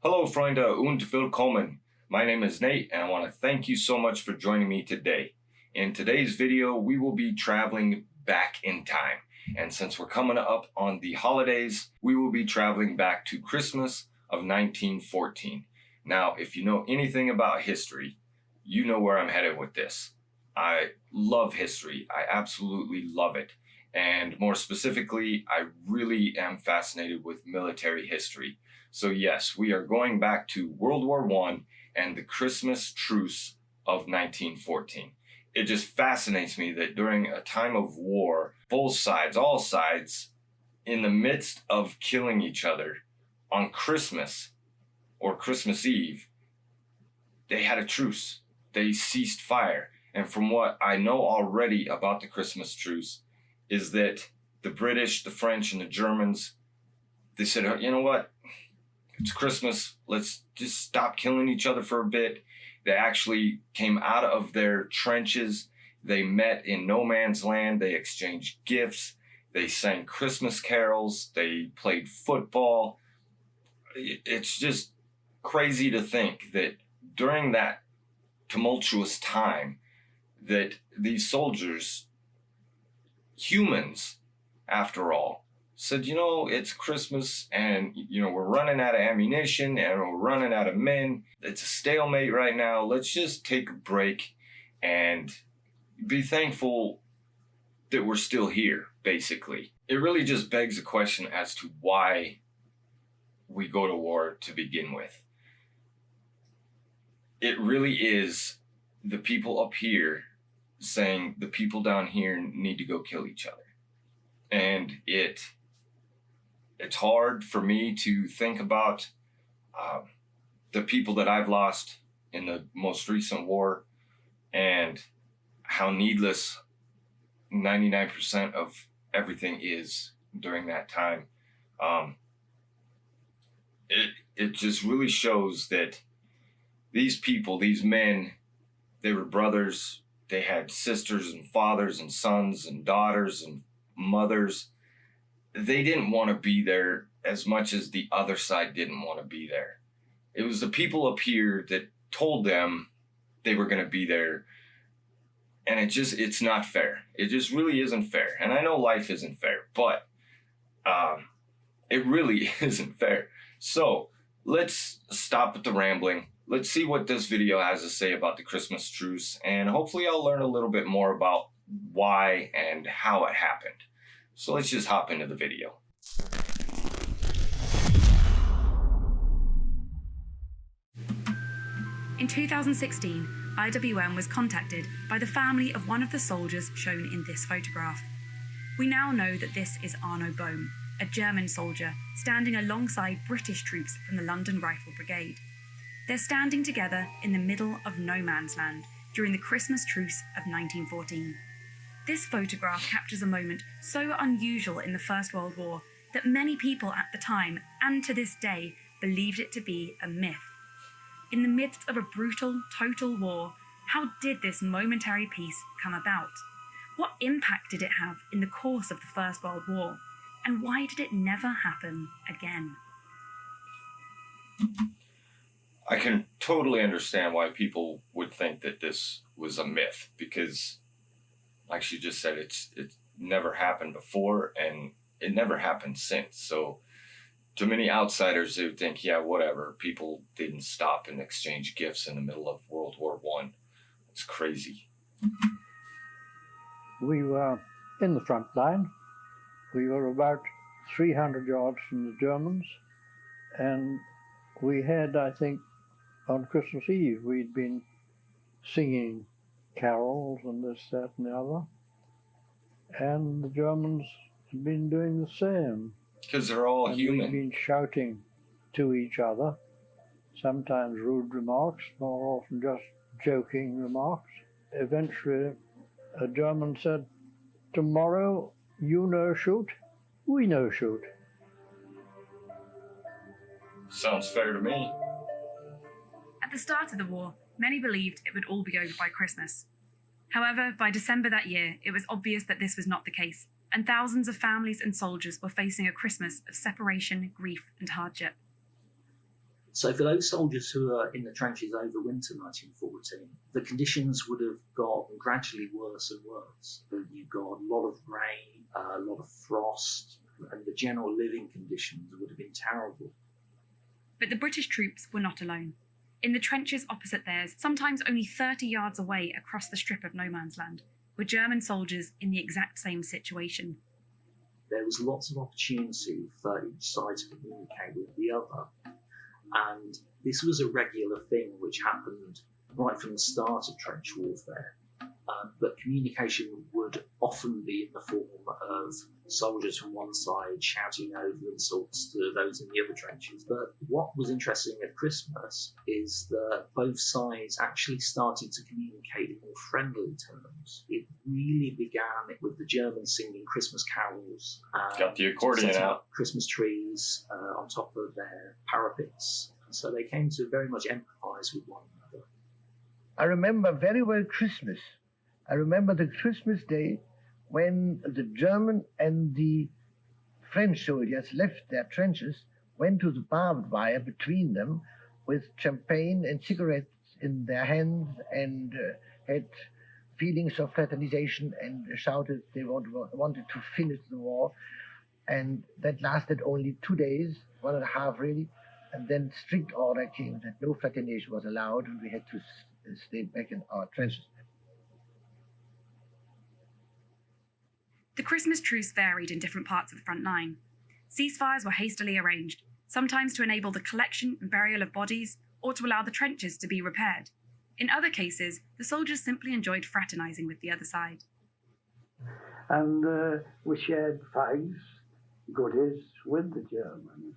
Hallo, freunde, und willkommen. My name is Nate, and I want to thank you so much for joining me today. In today's video, we will be traveling back in time. And since we're coming up on the holidays, we will be traveling back to Christmas of 1914. Now, if you know anything about history, you know where I'm headed with this. I love history. I absolutely love it. And more specifically, I really am fascinated with military history. So yes, we are going back to World War I and the Christmas Truce of 1914. It just fascinates me that during a time of war, both sides, all sides, in the midst of killing each other on Christmas or Christmas Eve, they had a truce. They ceased fire. And from what I know already about the Christmas Truce is that the British, the French, and the Germans, they said, you know what? It's Christmas. Let's just stop killing each other for a bit. They actually came out of their trenches. They met in no man's land. They exchanged gifts. They sang Christmas carols. They played football. It's just crazy to think that during that tumultuous time that these soldiers, humans after all, said, you know, it's Christmas and, you know, we're running out of ammunition and we're running out of men. It's a stalemate right now. Let's just take a break and be thankful that we're still here, basically. It really just begs the question as to why we go to war to begin with. It really is the people up here saying the people down here need to go kill each other. And it's hard for me to think about the people that I've lost in the most recent war and how needless 99% of everything is during that time. It just really shows that these people, these men, they were brothers. They had sisters and fathers and sons and daughters and mothers. They didn't want to be there as much as the other side didn't want to be there. It was the people up here that told them they were going to be there. And it's not fair. It just really isn't fair. And I know life isn't fair, but it really isn't fair. So let's stop with the rambling. Let's see what this video has to say about the Christmas truce, and hopefully I'll learn a little bit more about why and how it happened. So let's just hop into the video. In 2016, IWM was contacted by the family of one of the soldiers shown in this photograph. We now know that this is Arno Bohm, a German soldier standing alongside British troops from the London Rifle Brigade. They're standing together in the middle of no man's land during the Christmas Truce of 1914. This photograph captures a moment so unusual in the First World War that many people at the time, and to this day, believed it to be a myth. In the midst of a brutal, total war, how did this momentary peace come about? What impact did it have in the course of the First World War? And why did it never happen again? I can totally understand why people would think that this was a myth, because like she just said, it's never happened before and it never happened since. So to many outsiders, they would think, yeah, whatever. People didn't stop and exchange gifts in the middle of World War I. It's crazy. We were in the front line. We were about 300 yards from the Germans, and we had, I think, on Christmas Eve, we'd been singing carols and this, that, and the other. And the Germans had been doing the same. Because they're all human. We'd been shouting to each other, sometimes rude remarks, more often just joking remarks. Eventually, a German said, "Tomorrow, you no shoot, we no shoot." Sounds fair to me. At the start of the war, many believed it would all be over by Christmas. However, by December that year, it was obvious that this was not the case, and thousands of families and soldiers were facing a Christmas of separation, grief, and hardship. So for those soldiers who were in the trenches over winter 1914, the conditions would have gotten gradually worse and worse. You got a lot of rain, a lot of frost, and the general living conditions would have been terrible. But the British troops were not alone. In the trenches opposite theirs, sometimes only 30 yards away across the strip of no man's land, were German soldiers in the exact same situation. There was lots of opportunity for each side to communicate with the other. And this was a regular thing which happened right from the start of trench warfare. But communication would often be in the form of soldiers from one side shouting over insults to those in the other trenches. But what was interesting at Christmas is that both sides actually started to communicate in more friendly terms. It really began with the Germans singing Christmas carols. Got the accordion out. Christmas trees on top of their parapets. So they came to very much empathise with one another. I remember very well Christmas. I remember the Christmas day when the German and the French soldiers left their trenches, went to the barbed wire between them with champagne and cigarettes in their hands, and had feelings of fraternization and shouted they wanted to finish the war. And that lasted only 2 days, 1.5 really, and then strict order came that no fraternization was allowed, and we had to stay back in our trenches. The Christmas truce varied in different parts of the front line. Ceasefires were hastily arranged, sometimes to enable the collection and burial of bodies or to allow the trenches to be repaired. In other cases, the soldiers simply enjoyed fraternising with the other side. And we shared fags, goodies with the Germans.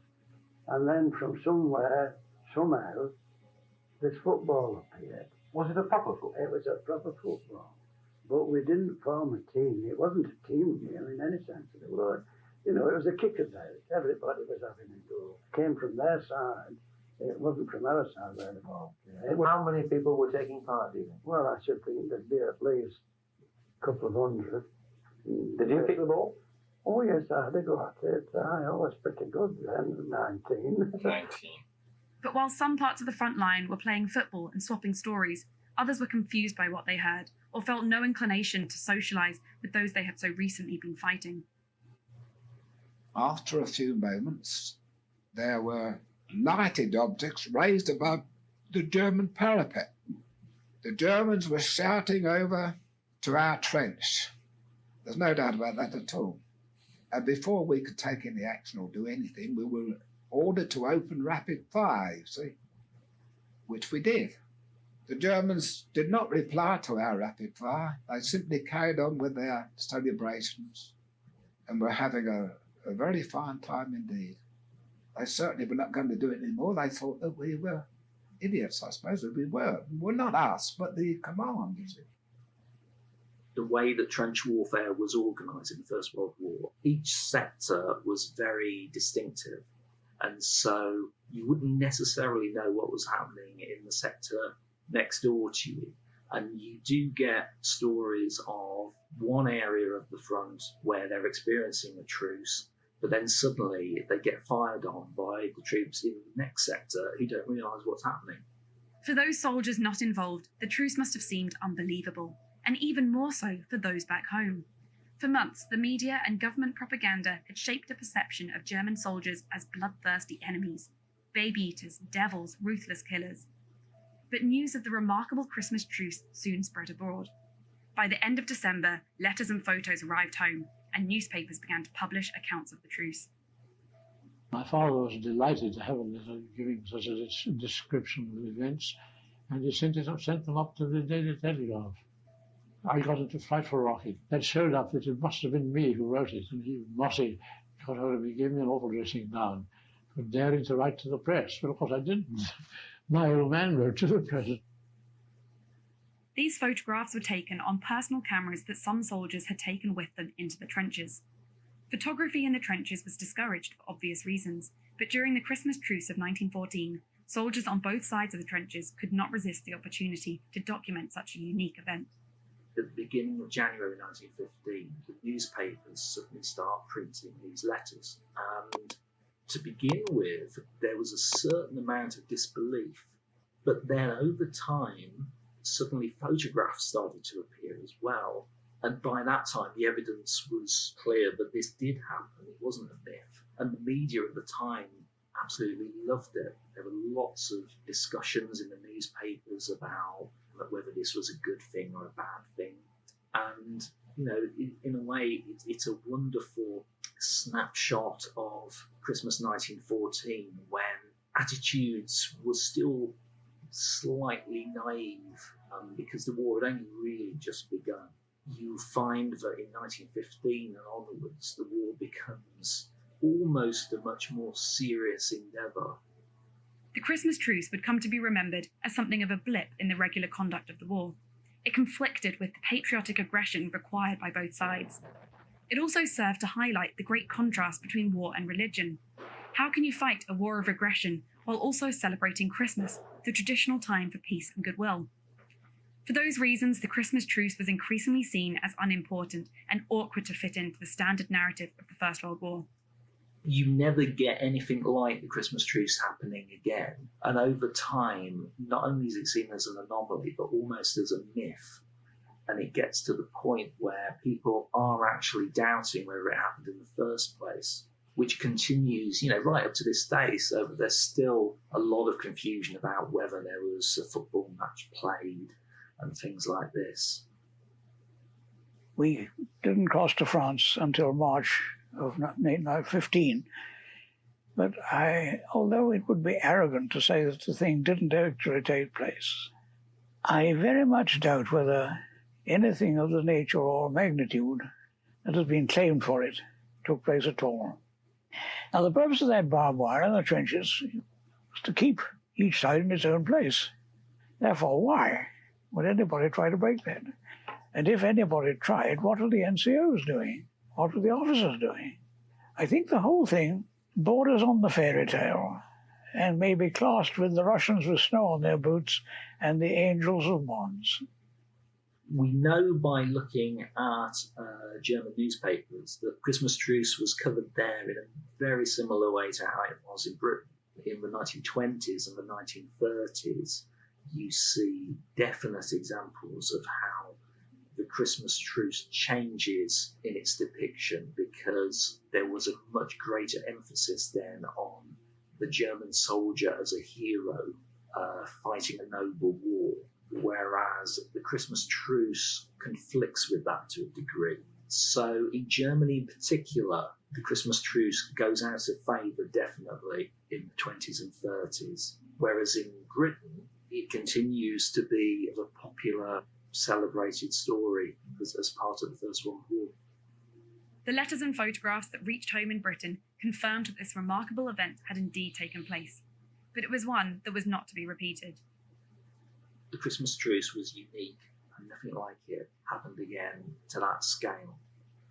And then from somewhere, somehow, this football appeared. Was it a proper football? It was a proper football. But we didn't form a team. It wasn't a team game in any sense of the word. You know, it was a kicker's out. Everybody was having a go. It came from their side. It wasn't from our side where the ball came. How many people were taking part, do you think? Well, I should think there'd be at least a couple of hundred. Did you kick the ball? Oh, yes, I had a go at it. I was pretty good then, 19. 19. But while some parts of the front line were playing football and swapping stories, others were confused by what they heard or felt no inclination to socialise with those they had so recently been fighting. After a few moments, there were lighted objects raised above the German parapet. The Germans were shouting over to our trench. There's no doubt about that at all. And before we could take any action or do anything, we were ordered to open rapid fire, you see, which we did. The Germans did not reply to our rapid fire. They simply carried on with their celebrations and were having a very fine time indeed. They certainly were not going to do it anymore. They thought that we were idiots, I suppose that we were. Well, not us, but the command, you see. The way that trench warfare was organised in the First World War, each sector was very distinctive. And so you wouldn't necessarily know what was happening in the sector next door to you. And you do get stories of one area of the front where they're experiencing a truce, but then suddenly they get fired on by the troops in the next sector who don't realise what's happening. For those soldiers not involved, the truce must have seemed unbelievable, and even more so for those back home. For months, the media and government propaganda had shaped a perception of German soldiers as bloodthirsty enemies, baby-eaters, devils, ruthless killers. But news of the remarkable Christmas truce soon spread abroad. By the end of December, letters and photos arrived home, and newspapers began to publish accounts of the truce. My father was delighted to have a letter giving such a description of the events, and he sent them up to the Daily Telegraph. I got into frightful rocket. That showed up that it must have been me who wrote it, and he, Mossy, got hold of me, gave me an awful dressing down for daring to write to the press. But of course I didn't. My old man wrote to the press. These photographs were taken on personal cameras that some soldiers had taken with them into the trenches. Photography in the trenches was discouraged for obvious reasons, but during the Christmas Truce of 1914, soldiers on both sides of the trenches could not resist the opportunity to document such a unique event. At the beginning of January 1915, the newspapers suddenly start printing these letters, and To begin with, there was a certain amount of disbelief, but then over time, suddenly photographs started to appear as well. And by that time, the evidence was clear that this did happen. It wasn't a myth. And the media at the time absolutely loved it. There were lots of discussions in the newspapers about whether this was a good thing or a bad thing. And, you know, in a way, it's a wonderful snapshot of Christmas 1914 when attitudes were still slightly naive because the war had only really just begun. You find that in 1915 and onwards, the war becomes almost a much more serious endeavour. The Christmas truce would come to be remembered as something of a blip in the regular conduct of the war. It conflicted with the patriotic aggression required by both sides. It also served to highlight the great contrast between war and religion. How can you fight a war of aggression while also celebrating Christmas, the traditional time for peace and goodwill? For those reasons, the Christmas truce was increasingly seen as unimportant and awkward to fit into the standard narrative of the First World War. You never get anything like the Christmas truce happening again. And over time, not only is it seen as an anomaly, but almost as a myth. And it gets to the point where people are actually doubting whether it happened in the first place, which continues, you know, right up to this day. So there's still a lot of confusion about whether there was a football match played and things like this. We didn't cross to France until March of 1915. But although it would be arrogant to say that the thing didn't actually take place, I very much doubt whether anything of the nature or magnitude that has been claimed for it took place at all. Now, the purpose of that barbed wire in the trenches was to keep each side in its own place. Therefore, why would anybody try to break that? And if anybody tried, what are the NCOs doing? What are the officers doing? I think the whole thing borders on the fairy tale and may be classed with the Russians with snow on their boots and the angels of Mons. We know by looking at German newspapers that Christmas truce was covered there in a very similar way to how it was in Britain. In the 1920s and the 1930s, you see definite examples of how the Christmas truce changes in its depiction because there was a much greater emphasis then on the German soldier as a hero fighting a noble war, whereas the Christmas truce conflicts with that to a degree. So in Germany in particular, the Christmas truce goes out of favour definitely in the 20s and 30s, whereas in Britain it continues to be a popular celebrated story as part of the First World War. The letters and photographs that reached home in Britain confirmed that this remarkable event had indeed taken place, but it was one that was not to be repeated. The Christmas truce was unique, and nothing like it happened again to that scale.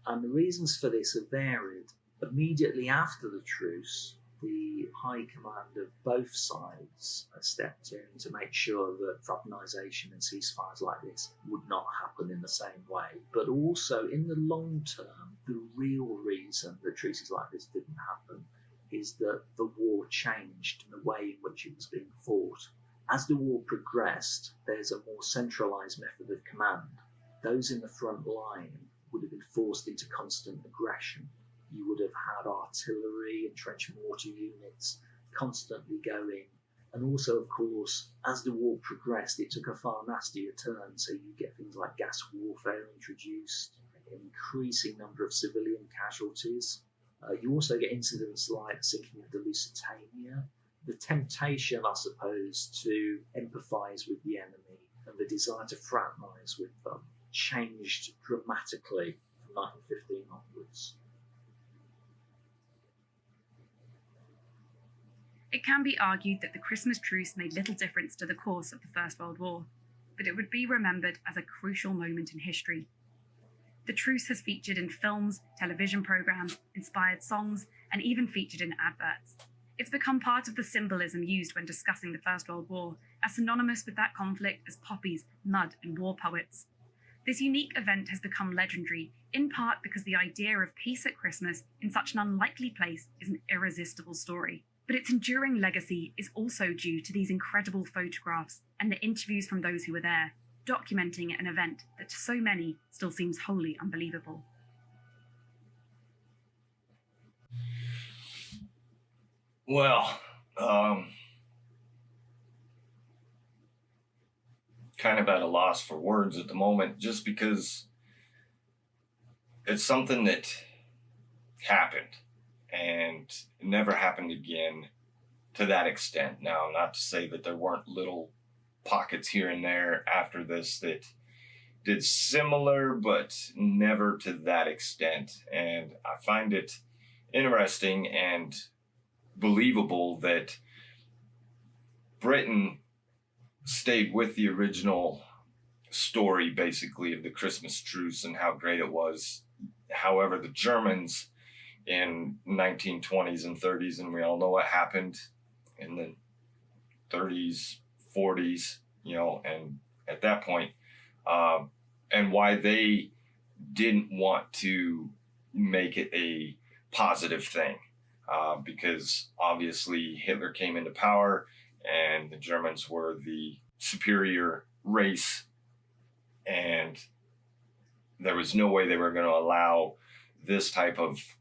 And the reasons for this are varied. Immediately after the truce, the high command of both sides stepped in to make sure that fraternisation and ceasefires like this would not happen in the same way. But also, in the long term, the real reason that truces like this didn't happen is that the war changed in the way in which it was being fought. As the war progressed, there's a more centralised method of command. Those in the front line would have been forced into constant aggression. You would have had artillery and trench mortar units constantly going. And also, of course, as the war progressed, it took a far nastier turn. So you get things like gas warfare introduced, an increasing number of civilian casualties. You also get incidents like the sinking of the Lusitania. The temptation, I suppose, to empathise with the enemy and the desire to fraternise with them changed dramatically from 1915 onwards. It can be argued that the Christmas truce made little difference to the course of the First World War, but it would be remembered as a crucial moment in history. The truce has featured in films, television programmes, inspired songs, and even featured in adverts. It's become part of the symbolism used when discussing the First World War, as synonymous with that conflict as poppies, mud, and war poets. This unique event has become legendary, in part because the idea of peace at Christmas in such an unlikely place is an irresistible story. But its enduring legacy is also due to these incredible photographs and the interviews from those who were there, documenting an event that to so many still seems wholly unbelievable. Well, kind of at a loss for words at the moment, just because it's something that happened and it never happened again to that extent. Now, not to say that there weren't little pockets here and there after this that did similar, but never to that extent. And I find it interesting and believable that Britain stayed with the original story, basically, of the Christmas Truce and how great it was. However, the Germans in 1920s and 30s, and we all know what happened in the 30s, 40s, and at that point, and why they didn't want to make it a positive thing, because obviously Hitler came into power and the Germans were the superior race, and there was no way they were going to allow this type of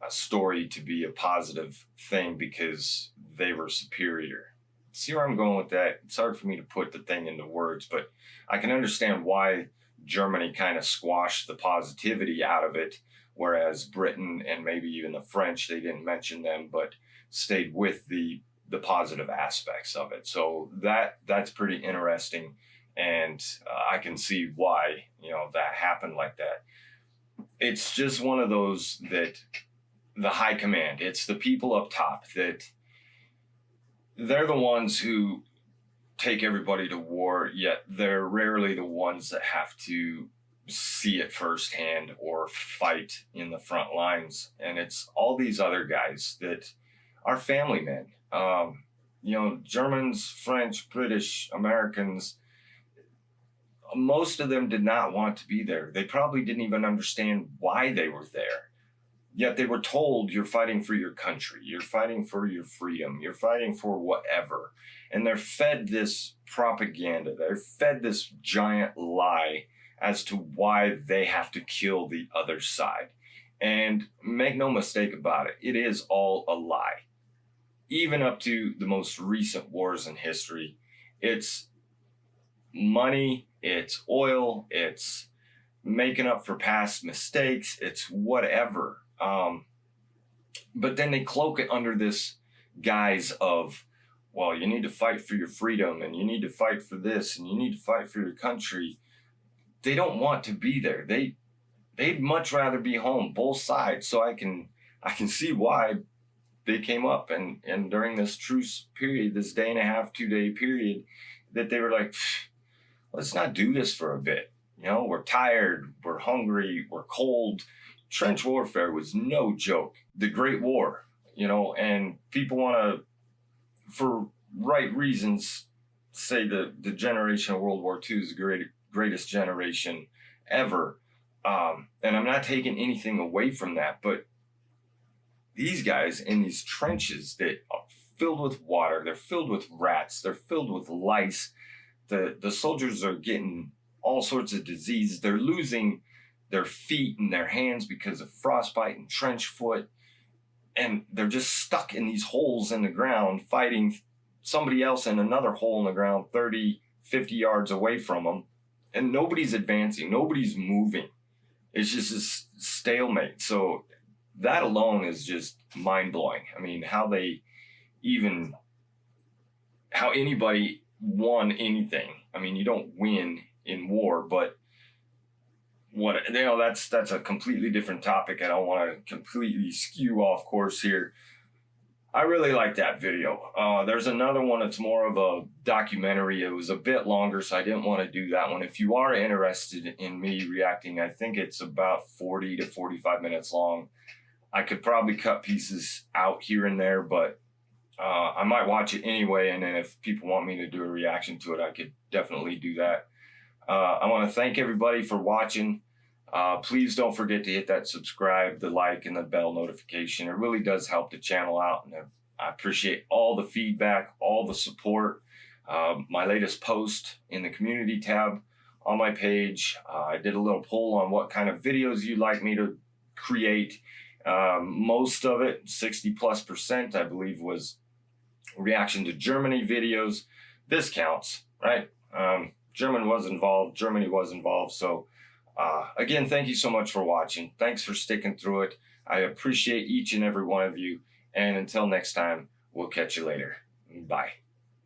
a story to be a positive thing because they were superior. See where I'm going with that? It's hard for me to put the thing into words, but I can understand why Germany kind of squashed the positivity out of it, whereas Britain and maybe even the French, they didn't mention them, but stayed with the positive aspects of it. So that's pretty interesting, and I can see why that happened like that. It's just one of those that the high command, it's the people up top, that they're the ones who take everybody to war, yet they're rarely the ones that have to see it firsthand or fight in the front lines. And it's all these other guys that are family men. Germans, French, British, Americans, most of them did not want to be there. They probably didn't even understand why they were there. Yet they were told, you're fighting for your country, you're fighting for your freedom, you're fighting for whatever. And they're fed this propaganda, they're fed this giant lie as to why they have to kill the other side. And make no mistake about it, it is all a lie. Even up to the most recent wars in history, it's money, it's oil, it's making up for past mistakes, it's whatever. But then they cloak it under this guise of, well, you need to fight for your freedom and you need to fight for this and you need to fight for your country. They don't want to be there. They'd much rather be home, both sides. So I can see why they came up and during this truce period, this 1.5 day, 2-day period, that they were like, let's not do this for a bit. We're tired, we're hungry, we're cold. Trench warfare was no joke. The Great War, and people want to, for right reasons, say the generation of World War II is the greatest generation ever. And I'm not taking anything away from that, but these guys in these trenches that are filled with water, they're filled with rats, they're filled with lice. The soldiers are getting all sorts of diseases. They're losing their feet and their hands because of frostbite and trench foot. And they're just stuck in these holes in the ground fighting somebody else in another hole in the ground 30, 50 yards away from them. And nobody's advancing, nobody's moving. It's just this stalemate. So that alone is just mind-blowing. I mean, how anybody won anything. I mean, you don't win in war, but that's a completely different topic. I don't want to completely skew off course here. I really like that video. There's another one that's more of a documentary. It was a bit longer, so I didn't want to do that one. If you are interested in me reacting, I think it's about 40 to 45 minutes long. I could probably cut pieces out here and there, but I might watch it anyway, and then if people want me to do a reaction to it, I could definitely do that. I want to thank everybody for watching. Please don't forget to hit that subscribe, the like, and the bell notification. It really does help the channel out, and I appreciate all the feedback, all the support. My latest post in the community tab on my page, I did a little poll on what kind of videos you'd like me to create. Most of it, 60+%, I believe, was reaction to Germany videos. This counts, right? Germany was involved. So again, thank you so much for watching. Thanks for sticking through it. I appreciate each and every one of you. And until next time, we'll catch you later. Bye.